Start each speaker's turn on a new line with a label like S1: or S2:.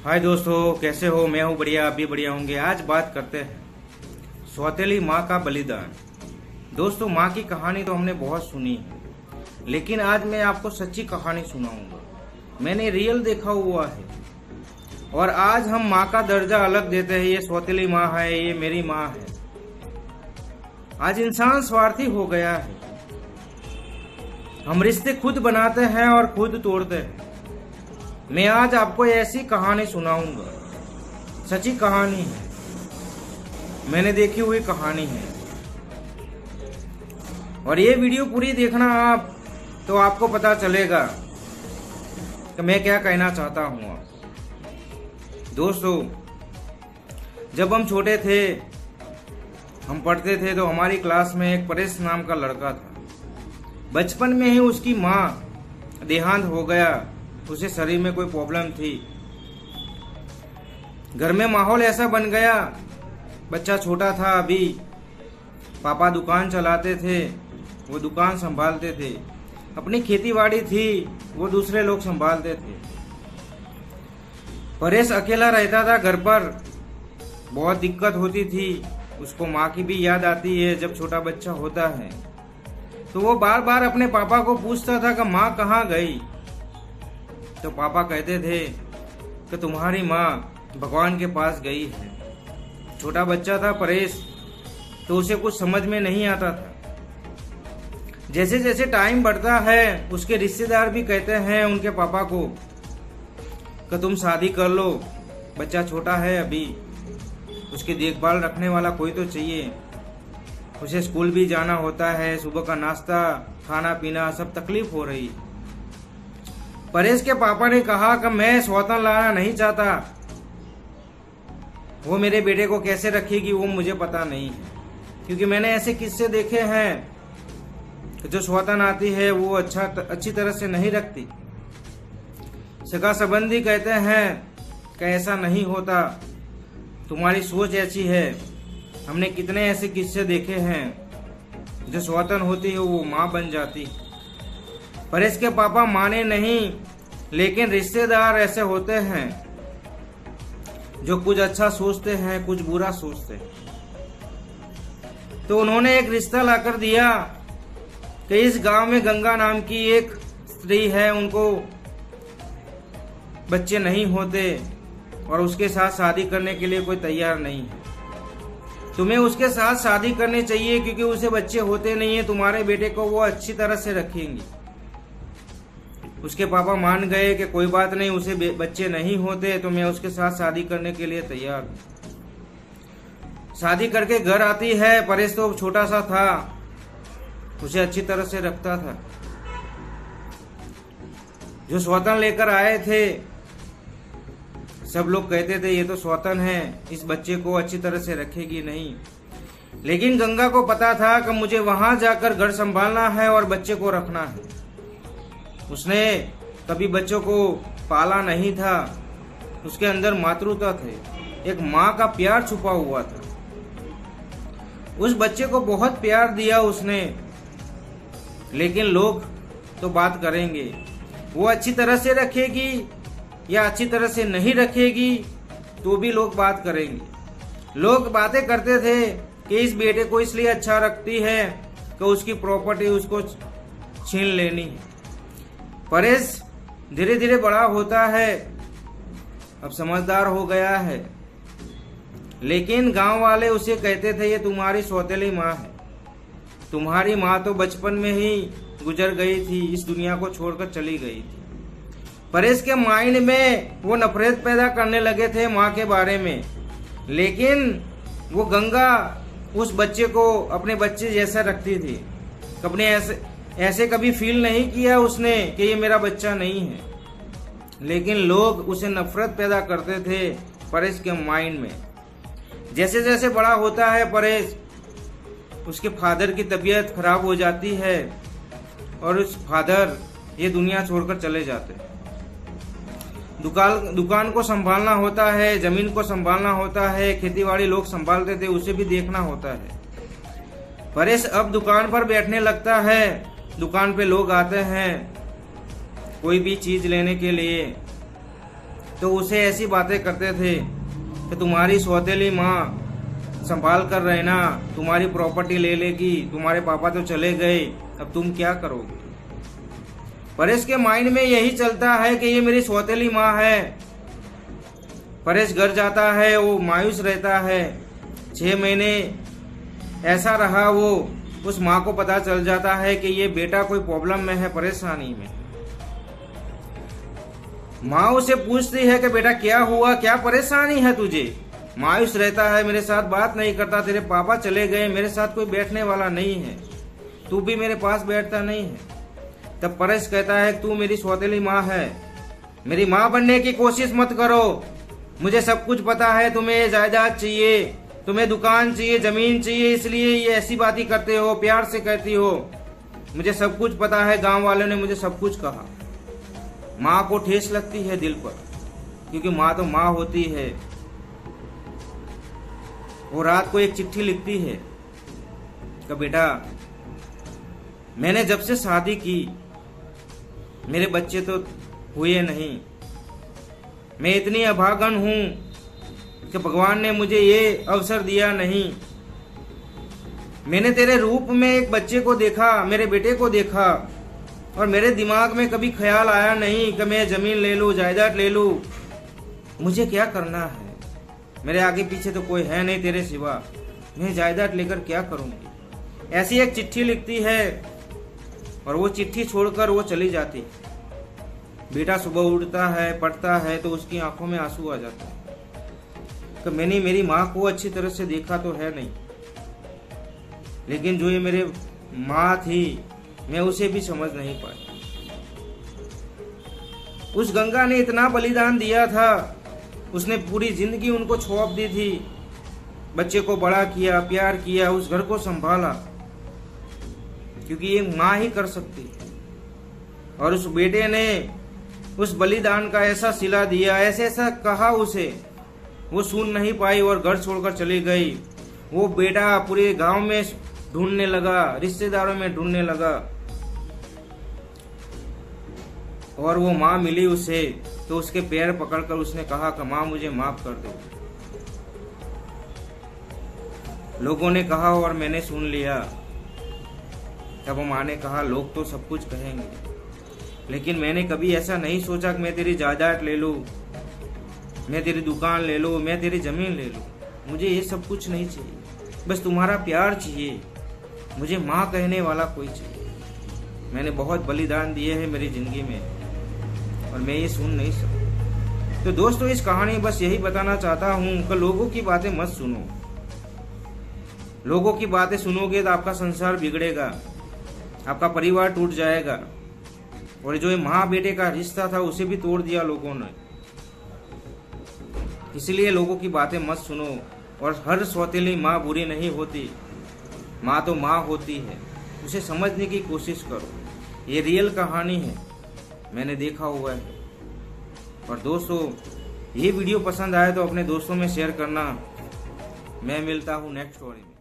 S1: हाय दोस्तों, कैसे हो? मैं हूँ बढ़िया, आप भी बढ़िया होंगे। आज बात करते हैं सौतेली माँ का बलिदान। दोस्तों, माँ की कहानी तो हमने बहुत सुनी है, लेकिन आज मैं आपको सच्ची कहानी सुनाऊंगा। मैंने रियल देखा हुआ है और आज हम माँ का दर्जा अलग देते हैं। ये सौतेली माँ है, ये मेरी माँ है। आज इंसान स्वार्थी हो गया है। हम रिश्ते खुद बनाते हैं और खुद तोड़ते हैं। मैं आज आपको ऐसी कहानी सुनाऊंगा, सच्ची कहानी है, मैंने देखी हुई कहानी है। और ये वीडियो पूरी देखना आप, तो आपको पता चलेगा कि मैं क्या कहना चाहता हूँ। दोस्तों, जब हम छोटे थे, हम पढ़ते थे, तो हमारी क्लास में एक परेश नाम का लड़का था। बचपन में ही उसकी माँ देहांत हो गया। उसे शरीर में कोई प्रॉब्लम थी। घर में माहौल ऐसा बन गया, बच्चा छोटा था अभी, पापा दुकान चलाते थे, वो दुकान संभालते थे। अपनी खेतीबाड़ी थी, वो दूसरे लोग संभालते थे। परेश अकेला रहता था घर पर। बहुत दिक्कत होती थी उसको। माँ की भी याद आती है जब छोटा बच्चा होता है, तो वो बार बार अपने पापा को पूछता था कि माँ कहाँ गई। तो पापा कहते थे कि तुम्हारी माँ भगवान के पास गई है। छोटा बच्चा था परेश, तो उसे कुछ समझ में नहीं आता था। जैसे जैसे टाइम बढ़ता है, उसके रिश्तेदार भी कहते हैं उनके पापा को कि तुम शादी कर लो, बच्चा छोटा है अभी, उसकी देखभाल रखने वाला कोई तो चाहिए। उसे स्कूल भी जाना होता है, सुबह का नाश्ता, खाना पीना सब तकलीफ हो रही। परेश के पापा ने कहा कि मैं सौतन लाना नहीं चाहता। वो मेरे बेटे को कैसे रखेगी वो मुझे पता नहीं है, क्योंकि मैंने ऐसे किस्से देखे हैं कि जो सौतन आती है वो अच्छी तरह से नहीं रखती। सगा संबंधी कहते हैं कि ऐसा नहीं होता, तुम्हारी सोच ऐसी है। हमने कितने ऐसे किस्से देखे हैं, जो सौतन होती है वो माँ बन जाती। परेश के पापा माने नहीं, लेकिन रिश्तेदार ऐसे होते हैं जो कुछ अच्छा सोचते हैं, कुछ बुरा सोचते हैं। तो उन्होंने एक रिश्ता लाकर दिया कि इस गांव में गंगा नाम की एक स्त्री है, उनको बच्चे नहीं होते और उसके साथ शादी करने के लिए कोई तैयार नहीं है। तुम्हें उसके साथ शादी करनी चाहिए, क्योंकि उसे बच्चे होते नहीं है। तुम्हारे बेटे को वो अच्छी तरह से रखेंगी। उसके पापा मान गए कि कोई बात नहीं, उसे बच्चे नहीं होते तो मैं उसके साथ शादी करने के लिए तैयार हूँ। शादी करके घर आती है। परेश तो छोटा सा था, उसे अच्छी तरह से रखता था। जो सौतन लेकर आए थे, सब लोग कहते थे ये तो सौतन है, इस बच्चे को अच्छी तरह से रखेगी नहीं। लेकिन गंगा को पता था कि मुझे वहां जाकर घर संभालना है और बच्चे को रखना है। उसने कभी बच्चों को पाला नहीं था। उसके अंदर मातृत्व थे, एक माँ का प्यार छुपा हुआ था। उस बच्चे को बहुत प्यार दिया उसने। लेकिन लोग तो बात करेंगे, वो अच्छी तरह से रखेगी या अच्छी तरह से नहीं रखेगी, तो भी लोग बात करेंगे। लोग बातें करते थे कि इस बेटे को इसलिए अच्छा रखती है कि उसकी प्रॉपर्टी उसको छीन लेनी है। परेश धीरे धीरे बड़ा होता है, अब समझदार हो गया है। लेकिन गांव वाले उसे कहते थे ये तुम्हारी सौतेली माँ है। तुम्हारी माँ तो बचपन में ही गुजर गई थी, इस दुनिया को छोड़कर चली गई थी। परेश के माइंड में वो नफरत पैदा करने लगे थे माँ के बारे में। लेकिन वो गंगा उस बच्चे को अपने बच्चे जैसा रखती थी। अपने ऐसे कभी फील नहीं किया उसने कि ये मेरा बच्चा नहीं है। लेकिन लोग उसे नफरत पैदा करते थे परेश के माइंड में। जैसे जैसे बड़ा होता है परेश, उसके फादर की तबीयत खराब हो जाती है और उस फादर ये दुनिया छोड़कर चले जाते हैं। दुकान को संभालना होता है, जमीन को संभालना होता है, खेतीबाड़ी लोग संभालते थे, उसे भी देखना होता है। परेश अब दुकान पर बैठने लगता है। दुकान पे लोग आते हैं कोई भी चीज लेने के लिए। तो उसे ऐसी बातें करते थे कि तुम्हारी सौतेली माँ संभाल कर रहना, तुम्हारी प्रॉपर्टी ले लेगी, तुम्हारे पापा तो चले गए, अब तुम क्या करोगे। परेश के माइंड में यही चलता है कि ये मेरी सौतेली माँ है। परेश घर जाता है, वो मायूस रहता है। 6 महीने ऐसा रहा। वो उस माँ को पता चल जाता है कि ये बेटा कोई प्रॉब्लम में है, परेशानी में। माँ उसे पूछती है कि बेटा क्या हुआ, क्या परेशानी है तुझे। मायूस रहता है, मेरे साथ बात नहीं करता, तेरे पापा चले गए, मेरे साथ कोई बैठने वाला नहीं है, तू भी मेरे पास बैठता नहीं है। तब परेश कहता है तू मेरी सौतेली माँ है, मेरी माँ बनने की कोशिश मत करो, मुझे सब कुछ पता है। तुम्हें जायदाद चाहिए, तुम्हें दुकान चाहिए, जमीन चाहिए, इसलिए ये ऐसी बातें करते हो, प्यार से कहती हो। मुझे सब कुछ पता है, गांव वालों ने मुझे सब कुछ कहा। माँ को ठेस लगती है दिल पर, क्योंकि माँ तो माँ होती है। वो रात को एक चिट्ठी लिखती है कि बेटा मैंने जब से शादी की मेरे बच्चे तो हुए नहीं। मैं इतनी अभागन हूं कि भगवान ने मुझे ये अवसर दिया नहीं। मैंने तेरे रूप में एक बच्चे को देखा, मेरे बेटे को देखा, और मेरे दिमाग में कभी ख्याल आया नहीं कि मैं जमीन ले लूं, जायदाद ले लूं। मुझे क्या करना है, मेरे आगे पीछे तो कोई है नहीं तेरे सिवा, मैं जायदाद लेकर क्या करूंगी। ऐसी एक चिट्ठी लिखती है और वो चिट्ठी छोड़कर वो चली जाती। बेटा सुबह उठता है, पढ़ता है, तो उसकी आंखों में आंसू आ जाता है कि मैंने मेरी माँ को अच्छी तरह से देखा तो है नहीं, लेकिन जो ये मेरे माँ थी मैं उसे भी समझ नहीं पाई। उस गंगा ने इतना बलिदान दिया था, उसने पूरी जिंदगी उनको सौंप दी थी, बच्चे को बड़ा किया, प्यार किया, उस घर को संभाला, क्योंकि ये माँ ही कर सकती है। और उस बेटे ने उस बलिदान का ऐसा सिला दिया, ऐसे ऐसा कहा उसे, वो सुन नहीं पाई और घर छोड़कर चली गई। वो बेटा पूरे गांव में ढूंढने लगा, रिश्तेदारों में ढूंढने लगा, और वो माँ मिली उसे, तो उसके पैर पकड़कर उसने कहा कि माँ मुझे माफ कर दो। लोगों ने कहा और मैंने सुन लिया। तब माँ ने कहा लोग तो सब कुछ कहेंगे, लेकिन मैंने कभी ऐसा नहीं सोचा कि मैं तेरी जायदाद ले लूं, मैं तेरी दुकान ले लूं, मैं तेरी जमीन ले लूं। मुझे ये सब कुछ नहीं चाहिए, बस तुम्हारा प्यार चाहिए, मुझे माँ कहने वाला कोई चाहिए। मैंने बहुत बलिदान दिए हैं मेरी जिंदगी में और मैं ये सुन नहीं सकता। तो दोस्तों इस कहानी बस यही बताना चाहता हूँ कि लोगों की बातें मत सुनो। लोगों की बातें सुनोगे तो आपका संसार बिगड़ेगा, आपका परिवार टूट जाएगा। और जो ये माँ बेटे का रिश्ता था उसे भी तोड़ दिया लोगों ने। इसलिए लोगों की बातें मत सुनो। और हर सौतेली माँ बुरी नहीं होती, माँ तो माँ होती है, उसे समझने की कोशिश करो। ये रियल कहानी है, मैंने देखा हुआ है। और दोस्तों ये वीडियो पसंद आए तो अपने दोस्तों में शेयर करना। मैं मिलता हूँ नेक्स्ट स्टोरी में।